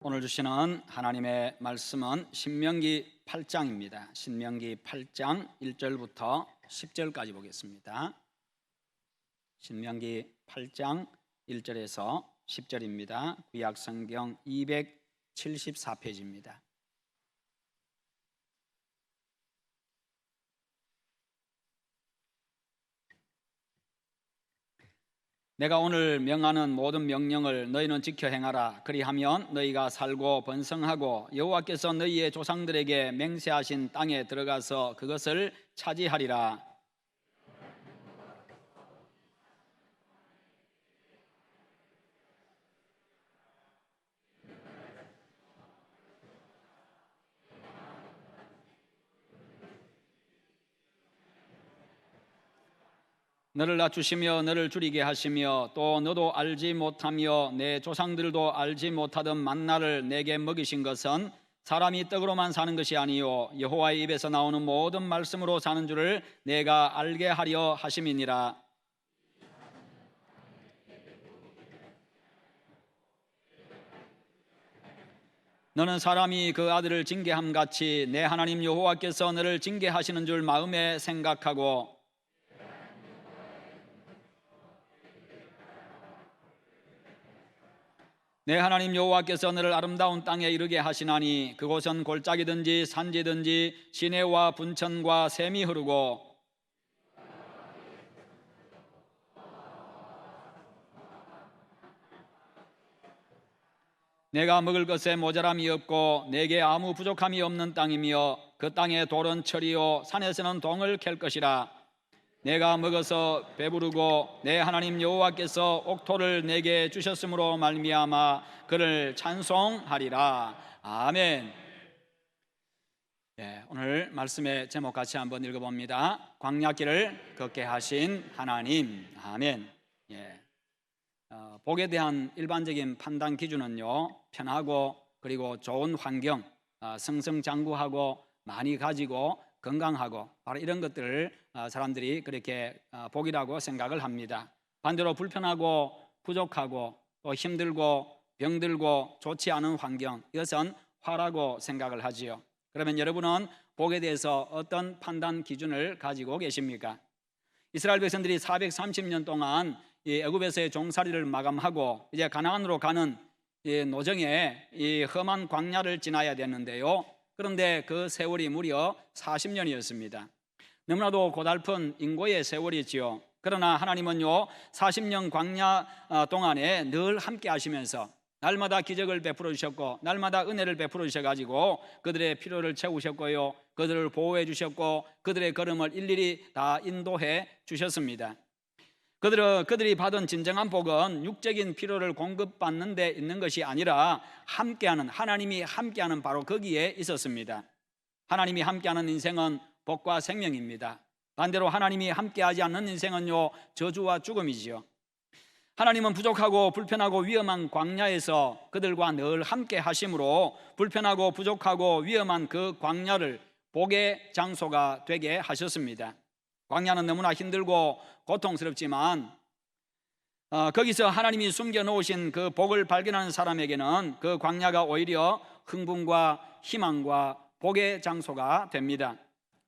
오늘 주시는 하나님의 말씀은 신명기 8장입니다. 신명기 8장 1절부터 10절까지 보겠습니다. 신명기 8장 1절에서 10절입니다. 구약성경 274페이지입니다. 내가 오늘 명하는 모든 명령을 너희는 지켜 행하라. 그리하면 너희가 살고 번성하고 여호와께서 너희의 조상들에게 맹세하신 땅에 들어가서 그것을 차지하리라. 너를 낮추시며 너를 줄이게 하시며 또 너도 알지 못하며 내 조상들도 알지 못하던 만나를 내게 먹이신 것은 사람이 떡으로만 사는 것이 아니요 여호와의 입에서 나오는 모든 말씀으로 사는 줄을 내가 알게 하려 하심이니라. 너는 사람이 그 아들을 징계함 같이 내 하나님 여호와께서 너를 징계하시는 줄 마음에 생각하고 내 하나님 여호와께서 너를 아름다운 땅에 이르게 하시나니 그곳은 골짜기든지 산지든지 시내와 분천과 샘이 흐르고 내가 먹을 것에 모자람이 없고 내게 아무 부족함이 없는 땅이며 그 땅의 돌은 철이요 산에서는 동을 캘 것이라. 내가 먹어서 배부르고 내 하나님 여호와께서 옥토를 내게 주셨으므로 말미암아 그를 찬송하리라. 아멘. 오늘 말씀의 제목 같이 한번 읽어봅니다. 광야길을 걷게 하신 하나님. 아멘. 복에 대한 일반적인 판단 기준은요, 편하고 그리고 좋은 환경, 승승장구하고 많이 가지고 건강하고 바로 이런 것들을 사람들이 그렇게 복이라고 생각을 합니다. 반대로 불편하고 부족하고 또 힘들고 병들고 좋지 않은 환경, 이것은 화라고 생각을 하지요. 그러면 여러분은 복에 대해서 어떤 판단 기준을 가지고 계십니까? 이스라엘 백성들이 430년 동안 이 애굽에서의 종살이를 마감하고 이제 가나안으로 가는 이 노정의 이 험한 광야를 지나야 되는데요. 그런데 그 세월이 무려 40년이었습니다. 너무나도 고달픈 인고의 세월이지요. 그러나 하나님은요 40년 광야 동안에 늘 함께 하시면서 날마다 기적을 베풀어 주셨고 날마다 은혜를 베풀어 주셔가지고 그들의 필요를 채우셨고요, 그들을 보호해 주셨고 그들의 걸음을 일일이 다 인도해 주셨습니다. 그들이 받은 진정한 복은 육적인 필요를 공급받는 데 있는 것이 아니라 함께하는, 하나님이 함께하는 바로 거기에 있었습니다. 하나님이 함께하는 인생은 복과 생명입니다. 반대로 하나님이 함께하지 않는 인생은요 저주와 죽음이지요. 하나님은 부족하고 불편하고 위험한 광야에서 그들과 늘 함께 하심으로 불편하고 부족하고 위험한 그 광야를 복의 장소가 되게 하셨습니다. 광야는 너무나 힘들고 고통스럽지만 거기서 하나님이 숨겨놓으신 그 복을 발견하는 사람에게는 그 광야가 오히려 흥분과 희망과 복의 장소가 됩니다.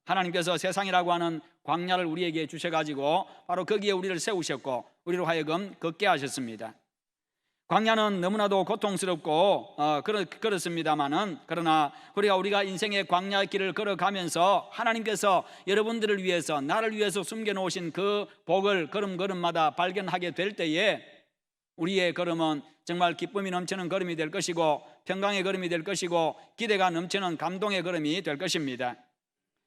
하나님께서 세상이라고 하는 광야를 우리에게 주셔가지고 바로 거기에 우리를 세우셨고 우리로 하여금 걷게 하셨습니다. 광야는 너무나도 고통스럽고 그렇습니다만은 그러나 우리가 인생의 광야 길을 걸어가면서 하나님께서 여러분들을 위해서 나를 위해서 숨겨놓으신 그 복을 걸음걸음마다 발견하게 될 때에 우리의 걸음은 정말 기쁨이 넘치는 걸음이 될 것이고 평강의 걸음이 될 것이고 기대가 넘치는 감동의 걸음이 될 것입니다.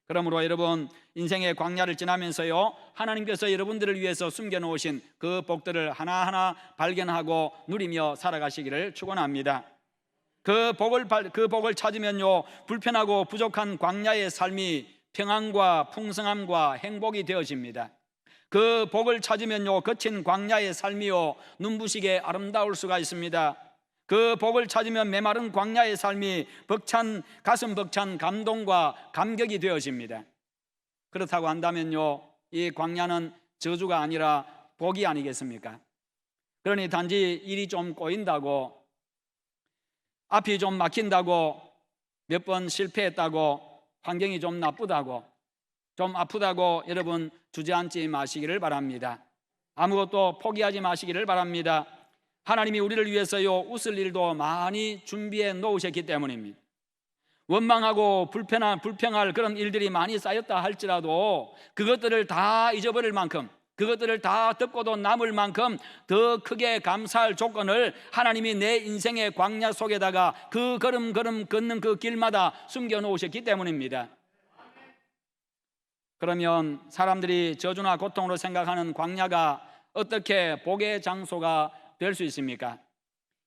그러므로 여러분 인생의 광야를 지나면서요 하나님께서 여러분들을 위해서 숨겨놓으신 그 복들을 하나하나 발견하고 누리며 살아가시기를 축원합니다. 그 복을 찾으면요 불편하고 부족한 광야의 삶이 평안과 풍성함과 행복이 되어집니다. 그 복을 찾으면요 거친 광야의 삶이요 눈부시게 아름다울 수가 있습니다. 그 복을 찾으면 메마른 광야의 삶이 가슴 벅찬 감동과 감격이 되어집니다. 그렇다고 한다면요 이 광야는 저주가 아니라 복이 아니겠습니까? 그러니 단지 일이 좀 꼬인다고 앞이 좀 막힌다고, 몇 번 실패했다고, 환경이 좀 나쁘다고, 좀 아프다고 여러분 주저앉지 마시기를 바랍니다. 아무것도 포기하지 마시기를 바랍니다. 하나님이 우리를 위해서요 웃을 일도 많이 준비해 놓으셨기 때문입니다. 원망하고 불평할 그런 일들이 많이 쌓였다 할지라도 그것들을 다 잊어버릴 만큼, 그것들을 다 덮고도 남을 만큼 더 크게 감사할 조건을 하나님이 내 인생의 광야 속에다가 그 걸음걸음 걷는 그 길마다 숨겨 놓으셨기 때문입니다. 그러면 사람들이 저주나 고통으로 생각하는 광야가 어떻게 복의 장소가 될 수 있습니까?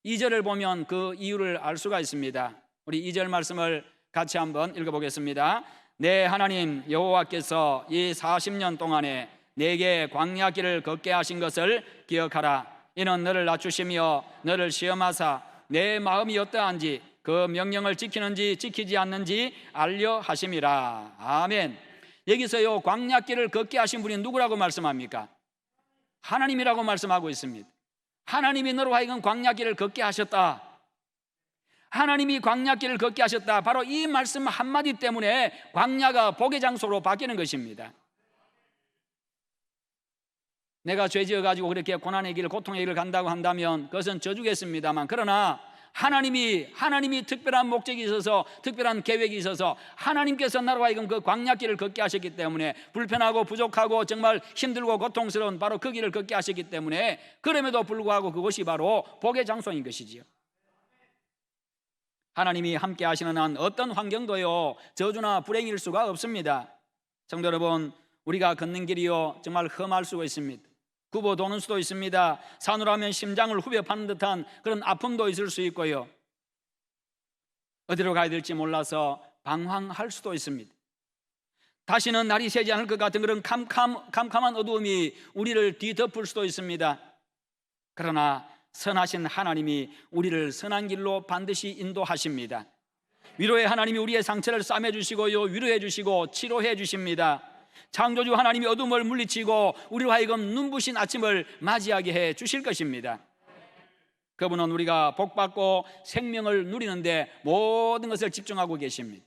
2절을 보면 그 이유를 알 수가 있습니다. 우리 2절 말씀을 같이 한번 읽어보겠습니다. 내 하나님 여호와께서 이 40년 동안에 내게 광야 길을 걷게 하신 것을 기억하라. 이는 너를 낮추시며 너를 시험하사 내 마음이 어떠한지 그 명령을 지키는지 지키지 않는지 알려 하심이라. 아멘. 여기서요 광야 길을 걷게 하신 분이 누구라고 말씀합니까? 하나님이라고 말씀하고 있습니다. 하나님이 너로 하여금 광야 길을 걷게 하셨다. 하나님이 광야 길을 걷게 하셨다. 바로 이 말씀 한마디 때문에 광야가 복의 장소로 바뀌는 것입니다. 내가 죄 지어가지고 그렇게 고난의 길, 고통의 길을 간다고 한다면 그것은 저주겠습니다만, 그러나 하나님이 특별한 목적이 있어서, 특별한 계획이 있어서 하나님께서 나로 하여금 그 광야 길을 걷게 하셨기 때문에, 불편하고 부족하고 정말 힘들고 고통스러운 바로 그 길을 걷게 하셨기 때문에, 그럼에도 불구하고 그것이 바로 복의 장소인 것이지요. 하나님이 함께 하시는 한 어떤 환경도요 저주나 불행일 수가 없습니다. 성도 여러분, 우리가 걷는 길이요 정말 험할 수가 있습니다. 굽어 도는 수도 있습니다. 산으로 하면 심장을 후벼 파는 듯한 그런 아픔도 있을 수 있고요, 어디로 가야 될지 몰라서 방황할 수도 있습니다. 다시는 날이 새지 않을 것 같은 그런 캄캄한 어두움이 우리를 뒤덮을 수도 있습니다. 그러나 선하신 하나님이 우리를 선한 길로 반드시 인도하십니다. 위로의 하나님이 우리의 상처를 싸매 주시고요 위로해 주시고 치료해 주십니다. 창조주 하나님이 어둠을 물리치고 우리로 하여금 눈부신 아침을 맞이하게 해 주실 것입니다. 그분은 우리가 복받고 생명을 누리는데 모든 것을 집중하고 계십니다.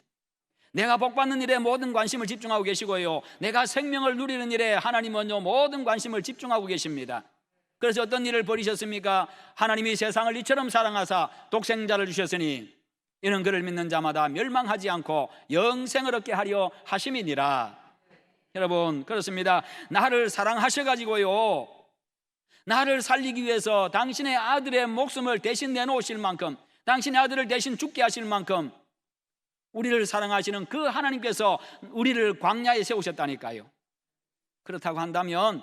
내가 복받는 일에 모든 관심을 집중하고 계시고요, 내가 생명을 누리는 일에 하나님은요 모든 관심을 집중하고 계십니다. 그래서 어떤 일을 벌이셨습니까? 하나님이 세상을 이처럼 사랑하사 독생자를 주셨으니 이는 그를 믿는 자마다 멸망하지 않고 영생을 얻게 하려 하심이니라. 여러분, 그렇습니다. 나를 사랑하셔가지고요 나를 살리기 위해서 당신의 아들의 목숨을 대신 내놓으실 만큼, 당신의 아들을 대신 죽게 하실 만큼 우리를 사랑하시는 그 하나님께서 우리를 광야에 세우셨다니까요. 그렇다고 한다면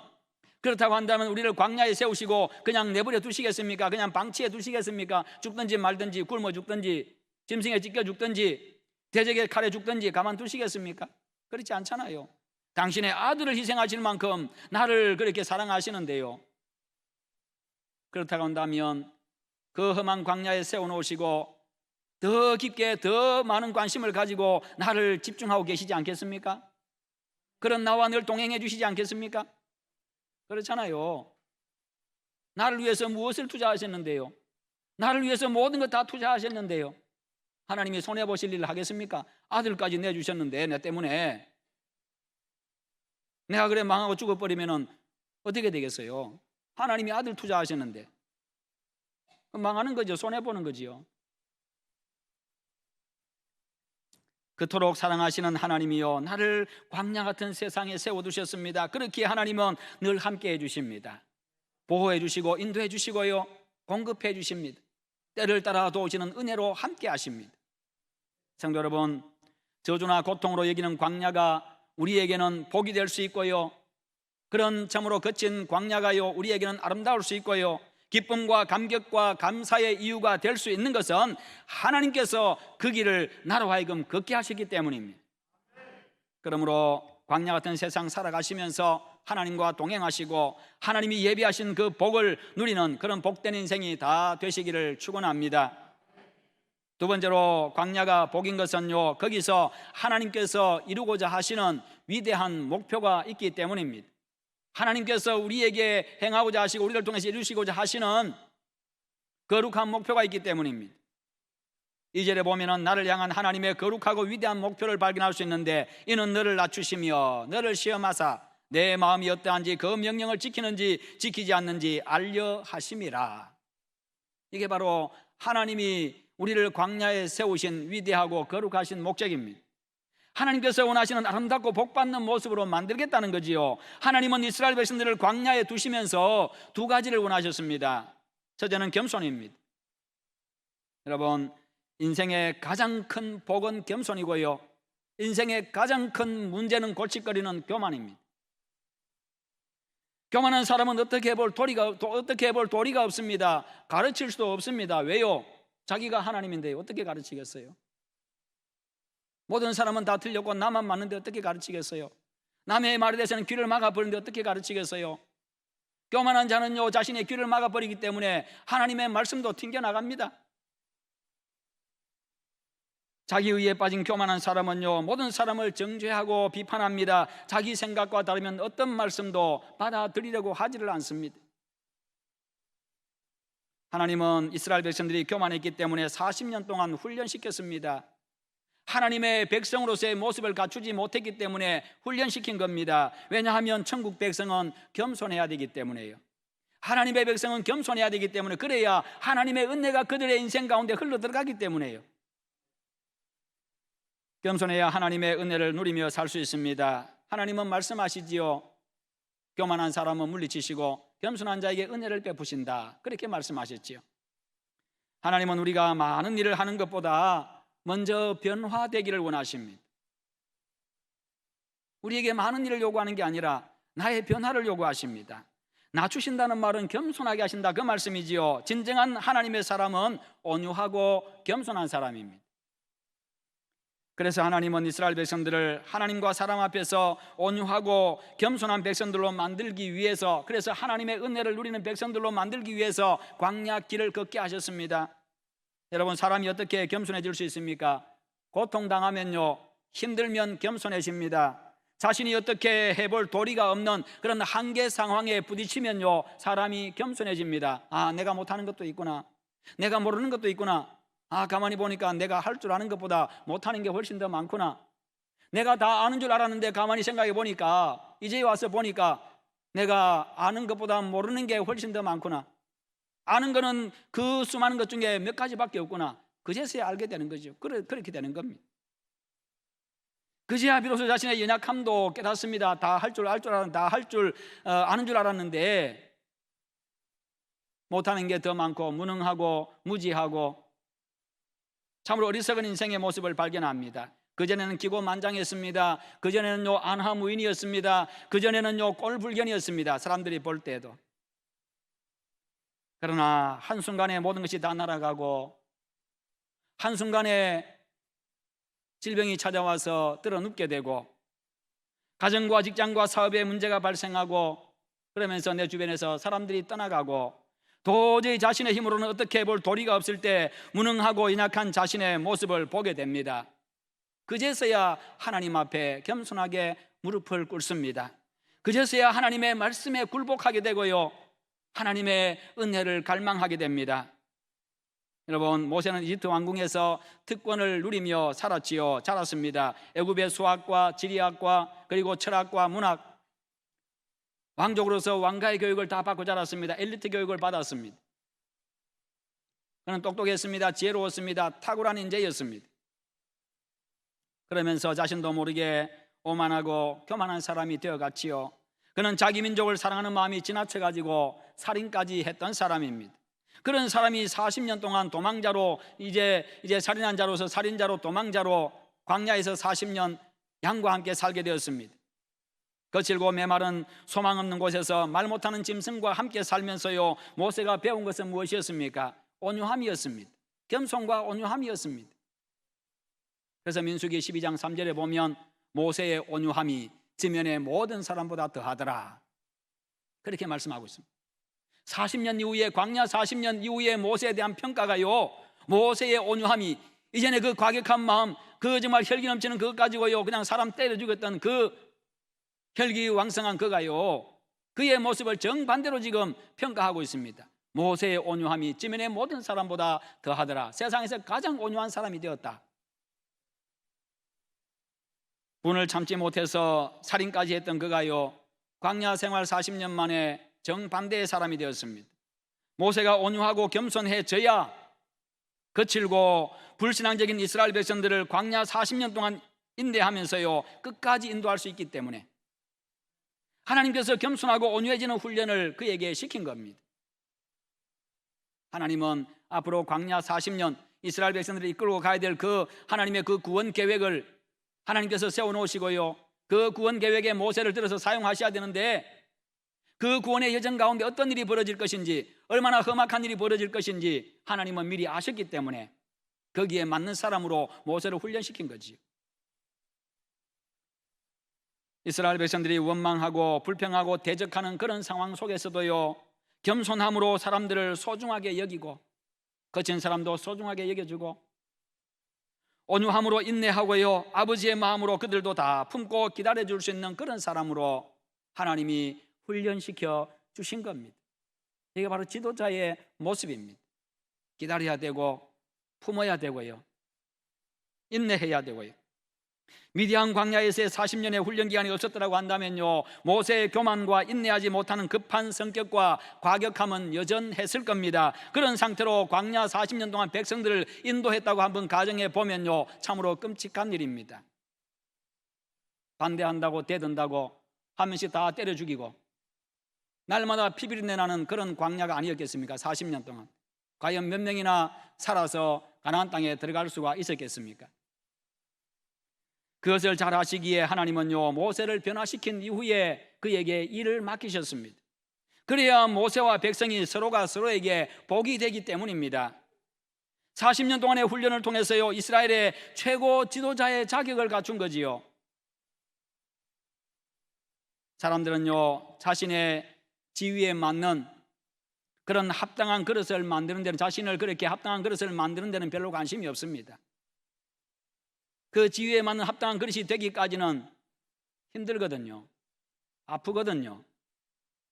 우리를 광야에 세우시고 그냥 내버려 두시겠습니까? 그냥 방치해 두시겠습니까? 죽든지 말든지, 굶어 죽든지, 짐승에 찢겨 죽든지, 대적의 칼에 죽든지 가만 두시겠습니까? 그렇지 않잖아요. 당신의 아들을 희생하실 만큼 나를 그렇게 사랑하시는데요, 그렇다고 한다면 그 험한 광야에 세워놓으시고 더 깊게 더 많은 관심을 가지고 나를 집중하고 계시지 않겠습니까? 그런 나와 늘 동행해 주시지 않겠습니까? 그렇잖아요. 나를 위해서 무엇을 투자하셨는데요, 나를 위해서 모든 것 다 투자하셨는데요, 하나님이 손해보실 일을 하겠습니까? 아들까지 내주셨는데 내 때문에 내가 그래 망하고 죽어버리면 어떻게 되겠어요? 하나님이 아들 투자하셨는데 망하는 거죠. 손해보는 거지요. 그토록 사랑하시는 하나님이요 나를 광야 같은 세상에 세워두셨습니다. 그렇게 하나님은 늘 함께 해주십니다. 보호해 주시고 인도해 주시고요 공급해 주십니다. 때를 따라 도우시는 은혜로 함께 하십니다. 성도 여러분, 저주나 고통으로 여기는 광야가 우리에게는 복이 될 수 있고요, 그런 참으로 거친 광야가요 우리에게는 아름다울 수 있고요, 기쁨과 감격과 감사의 이유가 될 수 있는 것은 하나님께서 그 길을 나로 하여금 걷게 하셨기 때문입니다. 그러므로 광야 같은 세상 살아가시면서 하나님과 동행하시고 하나님이 예비하신 그 복을 누리는 그런 복된 인생이 다 되시기를 축원합니다. 두 번째로 광야가 복인 것은요 거기서 하나님께서 이루고자 하시는 위대한 목표가 있기 때문입니다. 하나님께서 우리에게 행하고자 하시고 우리를 통해서 이루시고자 하시는 거룩한 목표가 있기 때문입니다. 2절에 보면은 나를 향한 하나님의 거룩하고 위대한 목표를 발견할 수 있는데, 이는 너를 낮추시며 너를 시험하사 내 마음이 어떠한지 그 명령을 지키는지 지키지 않는지 알려 하심이라. 이게 바로 하나님이 우리를 광야에 세우신 위대하고 거룩하신 목적입니다. 하나님께서 원하시는 아름답고 복받는 모습으로 만들겠다는 거지요. 하나님은 이스라엘 백성들을 광야에 두시면서 두 가지를 원하셨습니다. 첫째는 겸손입니다. 여러분, 인생의 가장 큰 복은 겸손이고요, 인생의 가장 큰 문제는 골칫거리는 교만입니다. 교만한 사람은 어떻게 해볼 도리가 없습니다. 가르칠 수도 없습니다. 왜요? 자기가 하나님인데 어떻게 가르치겠어요? 모든 사람은 다 틀렸고 나만 맞는데 어떻게 가르치겠어요? 남의 말에 대해서는 귀를 막아버리는데 어떻게 가르치겠어요? 교만한 자는요, 자신의 귀를 막아버리기 때문에 하나님의 말씀도 튕겨나갑니다. 자기 의에 빠진 교만한 사람은요, 모든 사람을 정죄하고 비판합니다. 자기 생각과 다르면 어떤 말씀도 받아들이려고 하지를 않습니다. 하나님은 이스라엘 백성들이 교만했기 때문에 40년 동안 훈련시켰습니다. 하나님의 백성으로서의 모습을 갖추지 못했기 때문에 훈련시킨 겁니다. 왜냐하면 천국 백성은 겸손해야 되기 때문에요. 하나님의 백성은 겸손해야 되기 때문에, 그래야 하나님의 은혜가 그들의 인생 가운데 흘러들어가기 때문에요. 겸손해야 하나님의 은혜를 누리며 살 수 있습니다. 하나님은 말씀하시지요. 교만한 사람은 물리치시고 겸손한 자에게 은혜를 베푸신다, 그렇게 말씀하셨지요. 하나님은 우리가 많은 일을 하는 것보다 먼저 변화되기를 원하십니다. 우리에게 많은 일을 요구하는 게 아니라 나의 변화를 요구하십니다. 낮추신다는 말은 겸손하게 하신다, 그 말씀이지요. 진정한 하나님의 사람은 온유하고 겸손한 사람입니다. 그래서 하나님은 이스라엘 백성들을 하나님과 사람 앞에서 온유하고 겸손한 백성들로 만들기 위해서, 그래서 하나님의 은혜를 누리는 백성들로 만들기 위해서 광야 길을 걷게 하셨습니다. 여러분, 사람이 어떻게 겸손해질 수 있습니까? 고통당하면요, 힘들면 겸손해집니다. 자신이 어떻게 해볼 도리가 없는 그런 한계 상황에 부딪히면요, 사람이 겸손해집니다. 아, 내가 못하는 것도 있구나, 내가 모르는 것도 있구나, 아, 가만히 보니까 내가 할 줄 아는 것보다 못하는 게 훨씬 더 많구나, 내가 다 아는 줄 알았는데 가만히 생각해 보니까, 이제 와서 보니까 내가 아는 것보다 모르는 게 훨씬 더 많구나, 아는 거는 그 수많은 것 중에 몇 가지밖에 없구나, 그제서야 알게 되는 거죠. 그렇게 되는 겁니다. 그제야 비로소 자신의 연약함도 깨닫습니다. 다 할 줄 아는 줄 알았는데 못하는 게 더 많고 무능하고 무지하고 참으로 어리석은 인생의 모습을 발견합니다. 그전에는 기고만장했습니다. 그전에는요, 안하무인이었습니다. 그전에는요, 꼴불견이었습니다. 사람들이 볼 때도. 그러나 한순간에 모든 것이 다 날아가고 한순간에 질병이 찾아와서 들어눕게 되고 가정과 직장과 사업에 문제가 발생하고, 그러면서 내 주변에서 사람들이 떠나가고 도저히 자신의 힘으로는 어떻게 볼 도리가 없을 때 무능하고 연약한 자신의 모습을 보게 됩니다. 그제서야 하나님 앞에 겸손하게 무릎을 꿇습니다. 그제서야 하나님의 말씀에 굴복하게 되고요, 하나님의 은혜를 갈망하게 됩니다. 여러분, 모세는 이집트 왕궁에서 특권을 누리며 자랐습니다. 애굽의 수학과 지리학과 그리고 철학과 문학, 왕족으로서 왕가의 교육을 다 받고 자랐습니다. 엘리트 교육을 받았습니다. 그는 똑똑했습니다. 지혜로웠습니다. 탁월한 인재였습니다. 그러면서 자신도 모르게 오만하고 교만한 사람이 되어갔지요. 그는 자기 민족을 사랑하는 마음이 지나쳐가지고 살인까지 했던 사람입니다. 그런 사람이 40년 동안 도망자로, 이제 살인한 자로서 살인자로 도망자로 광야에서 40년 양과 함께 살게 되었습니다. 거칠고 메마른 소망 없는 곳에서 말 못하는 짐승과 함께 살면서요, 모세가 배운 것은 무엇이었습니까? 온유함이었습니다. 겸손과 온유함이었습니다. 그래서 민수기 12장 3절에 보면 모세의 온유함이 지면의 모든 사람보다 더하더라, 그렇게 말씀하고 있습니다. 40년 이후에, 광야 40년 이후에 모세에 대한 평가가요, 모세의 온유함이, 이전에 그 과격한 마음, 그 정말 혈기 넘치는 그것 가지고요 그냥 사람 때려 죽였던 그 혈기왕성한 그가요, 그의 모습을 정반대로 지금 평가하고 있습니다. 모세의 온유함이 지면의 모든 사람보다 더하더라. 세상에서 가장 온유한 사람이 되었다. 분을 참지 못해서 살인까지 했던 그가요, 광야 생활 40년 만에 정반대의 사람이 되었습니다. 모세가 온유하고 겸손해져야 거칠고 불신앙적인 이스라엘 백성들을 광야 40년 동안 인내하면서요 끝까지 인도할 수 있기 때문에 하나님께서 겸손하고 온유해지는 훈련을 그에게 시킨 겁니다. 하나님은 앞으로 광야 40년 이스라엘 백성들을 이끌고 가야 될 그 하나님의 그 구원 계획을 하나님께서 세워놓으시고요, 그 구원 계획에 모세를 들어서 사용하셔야 되는데, 그 구원의 여정 가운데 어떤 일이 벌어질 것인지, 얼마나 험악한 일이 벌어질 것인지 하나님은 미리 아셨기 때문에 거기에 맞는 사람으로 모세를 훈련시킨 거지요. 이스라엘 백성들이 원망하고 불평하고 대적하는 그런 상황 속에서도요, 겸손함으로 사람들을 소중하게 여기고 거친 사람도 소중하게 여겨주고 온유함으로 인내하고요, 아버지의 마음으로 그들도 다 품고 기다려줄 수 있는 그런 사람으로 하나님이 훈련시켜 주신 겁니다. 이게 바로 지도자의 모습입니다. 기다려야 되고 품어야 되고요, 인내해야 되고요. 미디안 광야에서의 40년의 훈련 기간이 없었더라고 한다면요, 모세의 교만과 인내하지 못하는 급한 성격과 과격함은 여전했을 겁니다. 그런 상태로 광야 40년 동안 백성들을 인도했다고 한번 가정해 보면요, 참으로 끔찍한 일입니다. 반대한다고 대든다고 한 명씩 다 때려 죽이고 날마다 피비린내 나는 그런 광야가 아니었겠습니까? 40년 동안 과연 몇 명이나 살아서 가나안 땅에 들어갈 수가 있었겠습니까? 그것을 잘 아시기에 하나님은요, 모세를 변화시킨 이후에 그에게 일을 맡기셨습니다. 그래야 모세와 백성이 서로가 서로에게 복이 되기 때문입니다. 40년 동안의 훈련을 통해서요, 이스라엘의 최고 지도자의 자격을 갖춘 거지요. 사람들은요, 자신의 지위에 맞는 그런 합당한 그릇을 만드는 데는, 자신을 그렇게 합당한 그릇을 만드는 데는 별로 관심이 없습니다. 그 지위에 맞는 합당한 그릇이 되기까지는 힘들거든요. 아프거든요.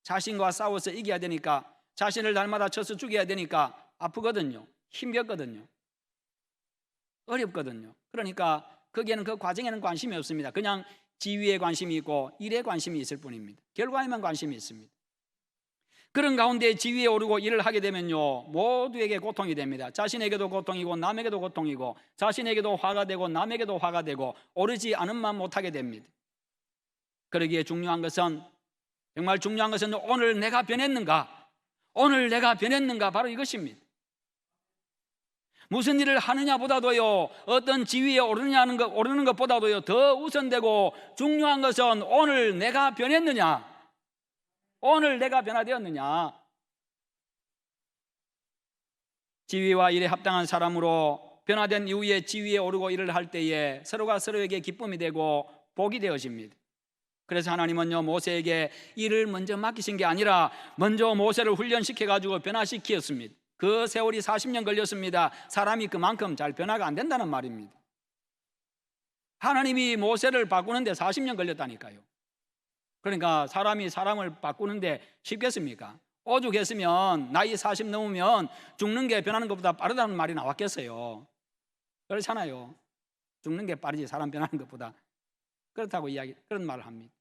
자신과 싸워서 이겨야 되니까, 자신을 날마다 쳐서 죽여야 되니까 아프거든요. 힘겹거든요. 어렵거든요. 그러니까 거기에는, 그 과정에는 관심이 없습니다. 그냥 지위에 관심이 있고 일에 관심이 있을 뿐입니다. 결과에만 관심이 있습니다. 그런 가운데 지위에 오르고 일을 하게 되면요, 모두에게 고통이 됩니다. 자신에게도 고통이고 남에게도 고통이고, 자신에게도 화가 되고 남에게도 화가 되고, 오르지 않은만 못하게 됩니다. 그러기에 중요한 것은, 정말 중요한 것은 오늘 내가 변했는가, 오늘 내가 변했는가, 바로 이것입니다. 무슨 일을 하느냐보다도요, 어떤 지위에 오르는 것보다도요 더 우선되고 중요한 것은 오늘 내가 변했느냐, 오늘 내가 변화되었느냐. 지위와 일에 합당한 사람으로 변화된 이후에 지위에 오르고 일을 할 때에 서로가 서로에게 기쁨이 되고 복이 되어집니다. 그래서 하나님은요, 모세에게 일을 먼저 맡기신 게 아니라 먼저 모세를 훈련시켜가지고 변화시키었습니다. 그 세월이 40년 걸렸습니다. 사람이 그만큼 잘 변화가 안 된다는 말입니다. 하나님이 모세를 바꾸는데 40년 걸렸다니까요. 그러니까 사람이 사람을 바꾸는데 쉽겠습니까? 오죽했으면 나이 40 넘으면 죽는 게 변하는 것보다 빠르다는 말이 나왔겠어요. 그렇잖아요. 죽는 게 빠르지 사람 변하는 것보다. 그렇다고 그런 말을 합니다.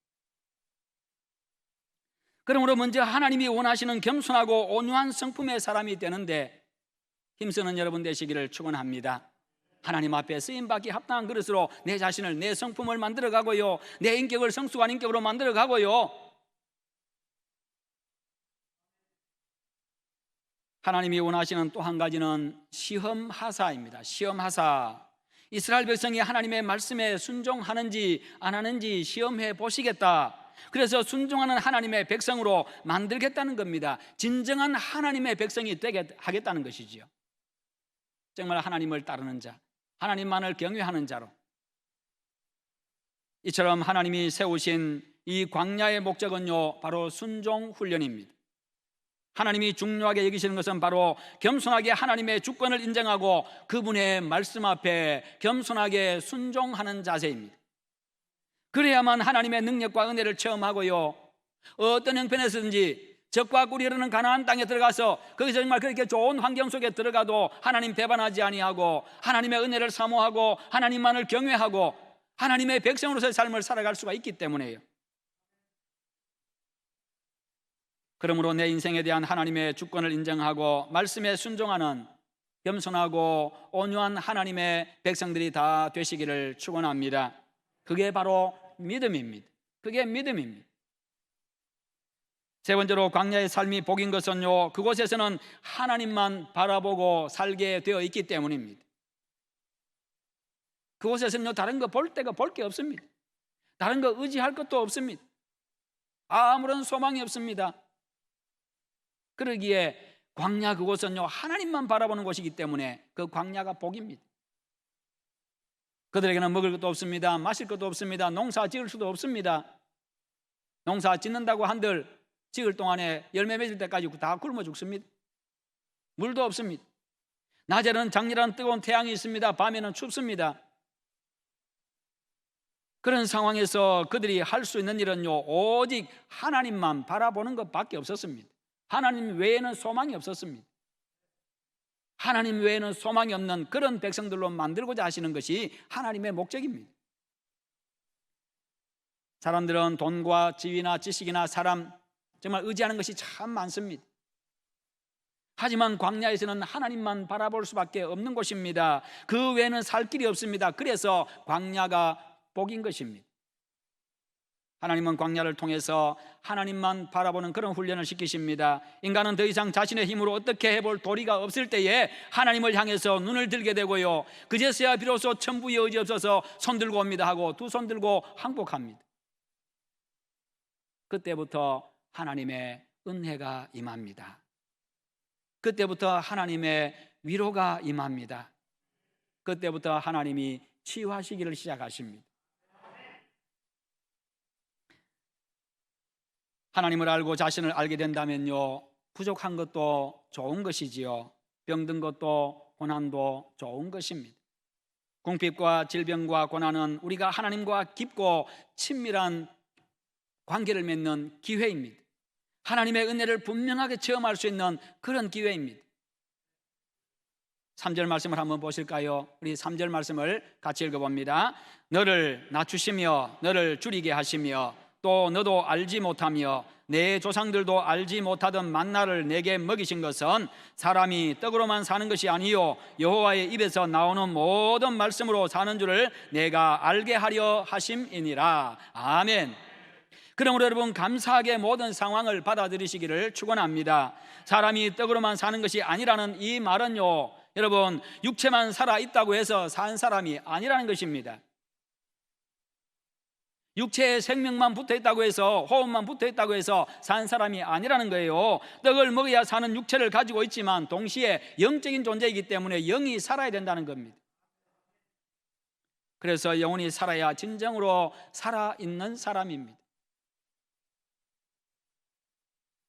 그러므로 먼저 하나님이 원하시는 겸손하고 온유한 성품의 사람이 되는데 힘쓰는 여러분 되시기를 축원합니다. 하나님 앞에 쓰임받기 합당한 그릇으로 내 자신을, 내 성품을 만들어가고요, 내 인격을 성숙한 인격으로 만들어가고요, 하나님이 원하시는 또 한 가지는 시험하사입니다. 시험하사. 이스라엘 백성이 하나님의 말씀에 순종하는지 안 하는지 시험해 보시겠다. 그래서 순종하는 하나님의 백성으로 만들겠다는 겁니다. 진정한 하나님의 백성이 되게 하겠다는 것이지요. 정말 하나님을 따르는 자, 하나님만을 경외하는 자로. 이처럼 하나님이 세우신 이 광야의 목적은요, 바로 순종 훈련입니다. 하나님이 중요하게 여기시는 것은 바로 겸손하게 하나님의 주권을 인정하고 그분의 말씀 앞에 겸손하게 순종하는 자세입니다. 그래야만 하나님의 능력과 은혜를 체험하고요, 어떤 형편에서든지 적과 꿀이 흐르는 가나안 땅에 들어가서 거기서 정말 그렇게 좋은 환경 속에 들어가도 하나님 배반하지 아니하고 하나님의 은혜를 사모하고 하나님만을 경외하고 하나님의 백성으로서의 삶을 살아갈 수가 있기 때문에요. 그러므로 내 인생에 대한 하나님의 주권을 인정하고 말씀에 순종하는 겸손하고 온유한 하나님의 백성들이 다 되시기를 축원합니다. 그게 바로 믿음입니다. 그게 믿음입니다. 세 번째로 광야의 삶이 복인 것은요, 그곳에서는 하나님만 바라보고 살게 되어 있기 때문입니다. 그곳에서는요, 다른 거 볼 게 없습니다. 다른 거 의지할 것도 없습니다. 아무런 소망이 없습니다. 그러기에 광야 그곳은요, 하나님만 바라보는 곳이기 때문에 그 광야가 복입니다. 그들에게는 먹을 것도 없습니다. 마실 것도 없습니다. 농사 지을 수도 없습니다. 농사 짓는다고 한들 지을 동안에 열매 맺을 때까지 다 굶어 죽습니다. 물도 없습니다. 낮에는 장렬한 뜨거운 태양이 있습니다. 밤에는 춥습니다. 그런 상황에서 그들이 할 수 있는 일은요, 오직 하나님만 바라보는 것밖에 없었습니다. 하나님 외에는 소망이 없었습니다. 하나님 외에는 소망이 없는 그런 백성들로 만들고자 하시는 것이 하나님의 목적입니다. 사람들은 돈과 지위나 지식이나 사람, 정말 의지하는 것이 참 많습니다. 하지만 광야에서는 하나님만 바라볼 수밖에 없는 곳입니다. 그 외에는 살 길이 없습니다. 그래서 광야가 복인 것입니다. 하나님은 광야를 통해서 하나님만 바라보는 그런 훈련을 시키십니다. 인간은 더 이상 자신의 힘으로 어떻게 해볼 도리가 없을 때에 하나님을 향해서 눈을 들게 되고요, 그제서야 비로소 천부의 의지 없어서 손 들고 옵니다 하고 두 손 들고 항복합니다. 그때부터 하나님의 은혜가 임합니다. 그때부터 하나님의 위로가 임합니다. 그때부터 하나님이 치유하시기를 시작하십니다. 하나님을 알고 자신을 알게 된다면요, 부족한 것도 좋은 것이지요, 병든 것도 고난도 좋은 것입니다. 궁핍과 질병과 고난은 우리가 하나님과 깊고 친밀한 관계를 맺는 기회입니다. 하나님의 은혜를 분명하게 체험할 수 있는 그런 기회입니다. 3절 말씀을 한번 보실까요? 우리 3절 말씀을 같이 읽어봅니다. 너를 낮추시며 너를 줄이게 하시며 또 너도 알지 못하며 내 조상들도 알지 못하던 만나를 내게 먹이신 것은 사람이 떡으로만 사는 것이 아니요 여호와의 입에서 나오는 모든 말씀으로 사는 줄을 내가 알게 하려 하심이니라. 아멘. 그러므로 여러분, 감사하게 모든 상황을 받아들이시기를 축원합니다. 사람이 떡으로만 사는 것이 아니라는 이 말은요, 여러분, 육체만 살아있다고 해서 산 사람이 아니라는 것입니다. 육체에 생명만 붙어있다고 해서, 호흡만 붙어있다고 해서 산 사람이 아니라는 거예요. 떡을 먹어야 사는 육체를 가지고 있지만 동시에 영적인 존재이기 때문에 영이 살아야 된다는 겁니다. 그래서 영혼이 살아야 진정으로 살아있는 사람입니다.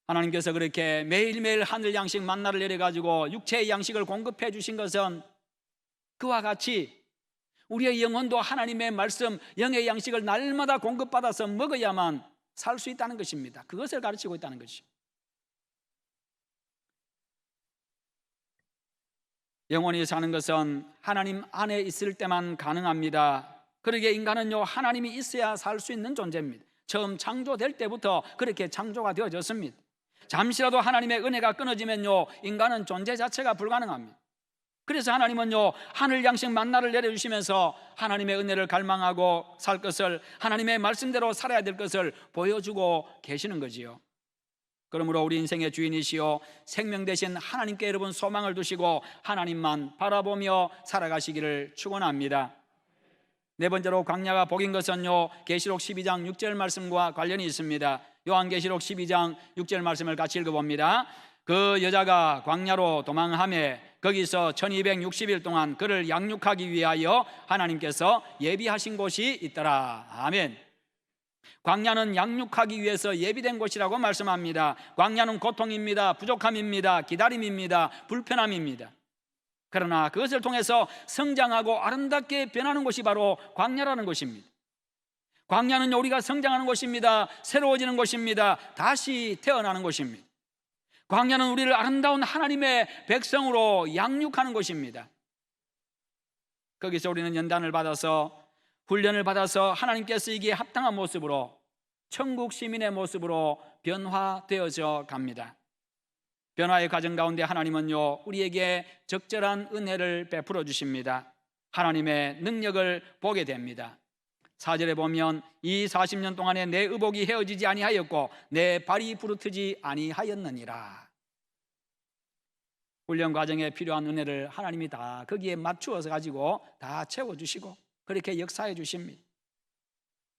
하나님께서 그렇게 매일매일 하늘 양식 만나를 내려가지고 육체의 양식을 공급해 주신 것은 그와 같이 우리의 영혼도 하나님의 말씀, 영의 양식을 날마다 공급받아서 먹어야만 살 수 있다는 것입니다. 그것을 가르치고 있다는 것이죠. 영혼이 사는 것은 하나님 안에 있을 때만 가능합니다. 그러기에 인간은요, 하나님이 있어야 살 수 있는 존재입니다. 처음 창조될 때부터 그렇게 창조가 되어졌습니다. 잠시라도 하나님의 은혜가 끊어지면요, 인간은 존재 자체가 불가능합니다. 그래서 하나님은요, 하늘 양식 만나를 내려주시면서 하나님의 은혜를 갈망하고 살 것을, 하나님의 말씀대로 살아야 될 것을 보여주고 계시는 거지요. 그러므로 우리 인생의 주인이시요 생명 되신 하나님께 여러분 소망을 두시고 하나님만 바라보며 살아가시기를 축원합니다. 네 번째로 광야가 복인 것은요, 계시록 12장 6절 말씀과 관련이 있습니다. 요한계시록 12장 6절 말씀을 같이 읽어봅니다. 그 여자가 광야로 도망하며 거기서 1260일 동안 그를 양육하기 위하여 하나님께서 예비하신 곳이 있더라. 아멘. 광야는 양육하기 위해서 예비된 곳이라고 말씀합니다. 광야는 고통입니다. 부족함입니다. 기다림입니다. 불편함입니다. 그러나 그것을 통해서 성장하고 아름답게 변하는 곳이 바로 광야라는 것입니다. 광야는 우리가 성장하는 곳입니다. 새로워지는 곳입니다. 다시 태어나는 곳입니다. 광야는 우리를 아름다운 하나님의 백성으로 양육하는 곳입니다. 거기서 우리는 연단을 받아서, 훈련을 받아서 하나님께서 이기에 합당한 모습으로, 천국 시민의 모습으로 변화되어져 갑니다. 변화의 과정 가운데 하나님은요, 우리에게 적절한 은혜를 베풀어 주십니다. 하나님의 능력을 보게 됩니다. 4절에 보면 이 40년 동안에 내 의복이 헤어지지 아니하였고 내 발이 부르트지 아니하였느니라. 훈련 과정에 필요한 은혜를 하나님이 다 거기에 맞추어서 가지고 다 채워주시고 그렇게 역사해 주십니다.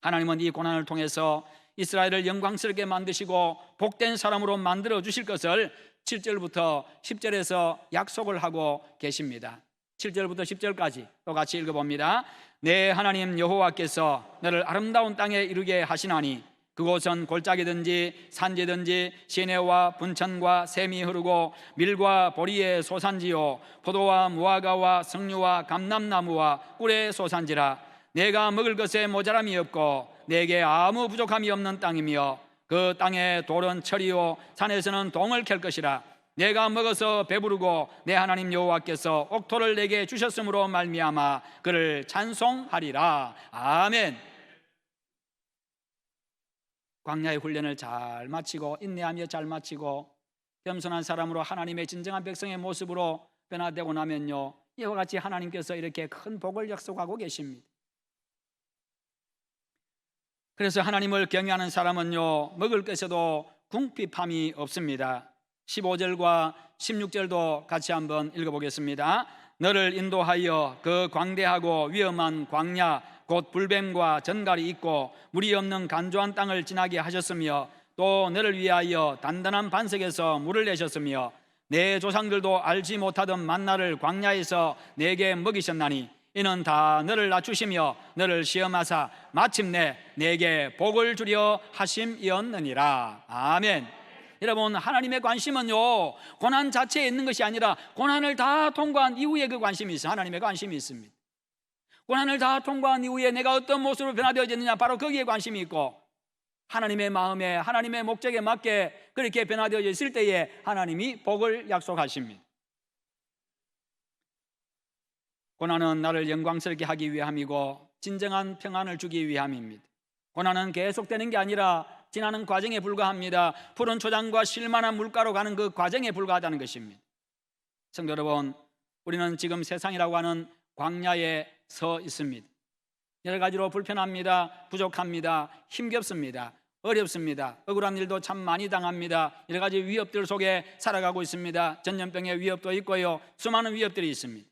하나님은 이 고난을 통해서 이스라엘을 영광스럽게 만드시고 복된 사람으로 만들어 주실 것을 7절부터 10절에서 약속을 하고 계십니다. 7절부터 10절까지 또 같이 읽어봅니다. 내 하나님 여호와께서 너를 아름다운 땅에 이르게 하시나니 그곳은 골짜기든지 산지든지 시내와 분천과 샘이 흐르고 밀과 보리의 소산지요 포도와 무화과와 석류와 감람나무와 꿀의 소산지라. 내가 먹을 것에 모자람이 없고 내게 아무 부족함이 없는 땅이며 그 땅에 돌은 철이요 산에서는 동을 캘 것이라. 내가 먹어서 배부르고 내 하나님 여호와께서 옥토를 내게 주셨으므로 말미암아 그를 찬송하리라. 아멘. 광야의 훈련을 잘 마치고 인내하며 잘 마치고 겸손한 사람으로 하나님의 진정한 백성의 모습으로 변화되고 나면요, 이와 같이 하나님께서 이렇게 큰 복을 약속하고 계십니다. 그래서 하나님을 경외하는 사람은요, 먹을 것에도 궁핍함이 없습니다. 15절과 16절도 같이 한번 읽어보겠습니다. 너를 인도하여 그 광대하고 위험한 광야 곧 불뱀과 전갈이 있고 물이 없는 간조한 땅을 지나게 하셨으며 또 너를 위하여 단단한 반석에서 물을 내셨으며 내 조상들도 알지 못하던 만나를 광야에서 내게 먹이셨나니 이는 다 너를 낮추시며 너를 시험하사 마침내 내게 복을 주려 하심이었느니라. 아멘. 여러분, 하나님의 관심은요, 고난 자체에 있는 것이 아니라 고난을 다 통과한 이후에 그 관심이 있어요. 하나님의 관심이 있습니다. 고난을 다 통과한 이후에 내가 어떤 모습으로 변화되어졌느냐, 바로 거기에 관심이 있고 하나님의 마음에, 하나님의 목적에 맞게 그렇게 변화되어져 있을 때에 하나님이 복을 약속하십니다. 고난은 나를 영광스럽게 하기 위함이고 진정한 평안을 주기 위함입니다. 고난은 계속되는 게 아니라 지나는 과정에 불과합니다. 푸른 초장과 실만한 물가로 가는 그 과정에 불과하다는 것입니다. 성도 여러분, 우리는 지금 세상이라고 하는 광야에 서 있습니다. 여러 가지로 불편합니다. 부족합니다. 힘겹습니다. 어렵습니다. 억울한 일도 참 많이 당합니다. 여러 가지 위협들 속에 살아가고 있습니다. 전염병의 위협도 있고요, 수많은 위협들이 있습니다.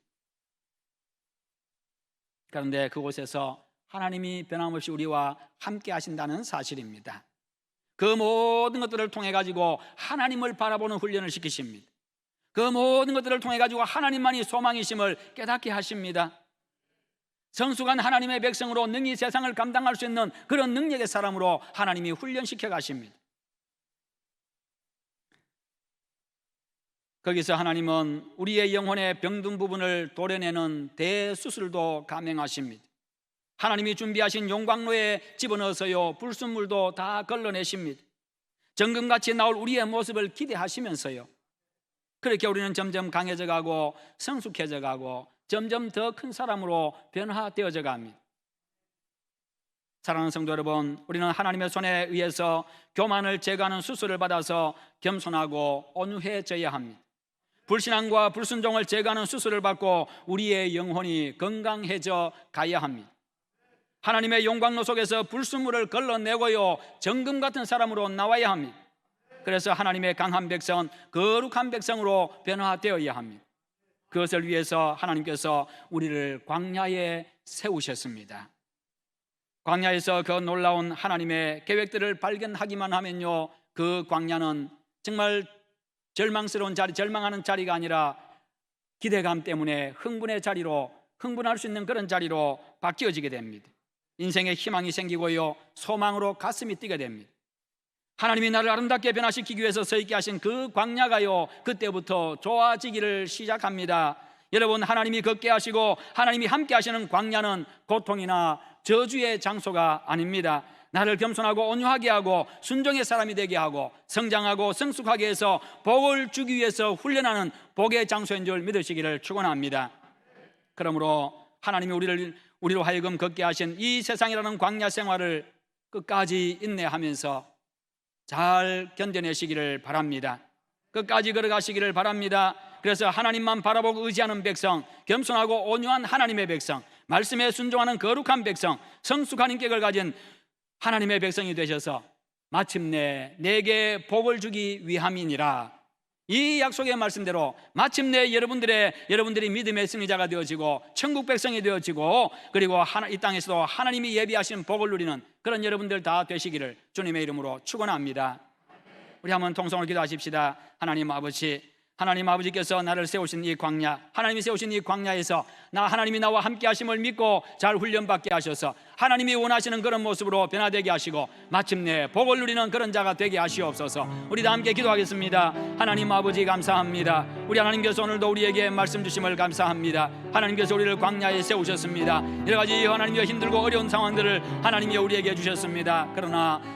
그런데 그곳에서 하나님이 변함없이 우리와 함께 하신다는 사실입니다. 그 모든 것들을 통해 가지고 하나님을 바라보는 훈련을 시키십니다. 그 모든 것들을 통해 가지고 하나님만이 소망이심을 깨닫게 하십니다. 성숙한 하나님의 백성으로 능히 세상을 감당할 수 있는 그런 능력의 사람으로 하나님이 훈련시켜 가십니다. 거기서 하나님은 우리의 영혼의 병든 부분을 도려내는 대수술도 감행하십니다. 하나님이 준비하신 용광로에 집어넣어서요, 불순물도 다 걸러내십니다. 정금같이 나올 우리의 모습을 기대하시면서요, 그렇게 우리는 점점 강해져 가고 성숙해져 가고 점점 더 큰 사람으로 변화되어져 갑니다. 사랑하는 성도 여러분, 우리는 하나님의 손에 의해서 교만을 제거하는 수술을 받아서 겸손하고 온유해져야 합니다. 불신앙과 불순종을 제거하는 수술을 받고 우리의 영혼이 건강해져 가야 합니다. 하나님의 영광로 속에서 불순물을 걸러내고요, 정금 같은 사람으로 나와야 합니다. 그래서 하나님의 강한 백성, 거룩한 백성으로 변화되어야 합니다. 그것을 위해서 하나님께서 우리를 광야에 세우셨습니다. 광야에서 그 놀라운 하나님의 계획들을 발견하기만 하면요, 그 광야는 정말 절망스러운 자리, 절망하는 자리가 아니라 기대감 때문에 흥분의 자리로, 흥분할 수 있는 그런 자리로 바뀌어지게 됩니다. 인생에 희망이 생기고요, 소망으로 가슴이 뛰게 됩니다. 하나님이 나를 아름답게 변화시키기 위해서 서 있게 하신 그 광야가요, 그때부터 좋아지기를 시작합니다. 여러분, 하나님이 걷게 하시고 하나님이 함께 하시는 광야는 고통이나 저주의 장소가 아닙니다. 나를 겸손하고 온유하게 하고 순종의 사람이 되게 하고 성장하고 성숙하게 해서 복을 주기 위해서 훈련하는 복의 장소인 줄 믿으시기를 축원합니다. 그러므로 하나님이 우리로 하여금 걷게 하신 이 세상이라는 광야 생활을 끝까지 인내하면서 잘 견뎌내시기를 바랍니다. 끝까지 걸어가시기를 바랍니다. 그래서 하나님만 바라보고 의지하는 백성, 겸손하고 온유한 하나님의 백성, 말씀에 순종하는 거룩한 백성, 성숙한 인격을 가진 하나님의 백성이 되셔서 마침내 내게 복을 주기 위함이니라. 이 약속의 말씀대로 마침내 여러분들이 믿음의 승리자가 되어지고 천국 백성이 되어지고 그리고 이 땅에서도 하나님이 예비하신 복을 누리는 그런 여러분들 다 되시기를 주님의 이름으로 축원합니다. 우리 한번 통성으로 기도하십시다. 하나님 아버지께서 나를 세우신 이 광야, 하나님이 세우신 이 광야에서 하나님이 나와 함께 하심을 믿고 잘 훈련받게 하셔서 하나님이 원하시는 그런 모습으로 변화되게 하시고 마침내 복을 누리는 그런 자가 되게 하시옵소서. 우리 다 함께 기도하겠습니다. 하나님 아버지 감사합니다. 우리 하나님께서 오늘도 우리에게 말씀 주심을 감사합니다. 하나님께서 우리를 광야에 세우셨습니다. 여러 가지 하나님의 힘들고 어려운 상황들을 하나님이 우리에게 주셨습니다.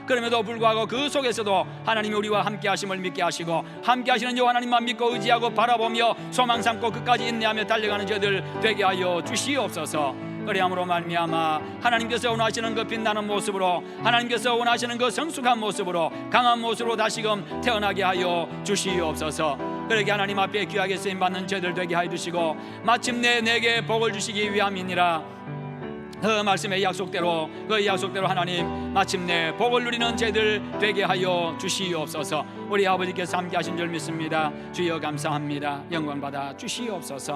그럼에도 불구하고 그 속에서도 하나님이 우리와 함께 하심을 믿게 하시고 함께 하시는 여 하나님만 믿고 의지하고 바라보며 소망 삼고 끝까지 인내하며 달려가는 저들 되게 하여 주시옵소서. 그리함으로 말미암아 하나님께서 원하시는 그 빛나는 모습으로, 하나님께서 원하시는 그 성숙한 모습으로, 강한 모습으로 다시금 태어나게 하여 주시옵소서. 그렇게 하나님 앞에 귀하게 쓰임받는 저들 되게 하여 주시고 마침내 내게 복을 주시기 위함이니라. 그 말씀의 약속대로 하나님 마침내 복을 누리는 저들 되게 하여 주시옵소서. 우리 아버지께서 함께 하신 줄 믿습니다. 주여 감사합니다. 영광 받아 주시옵소서.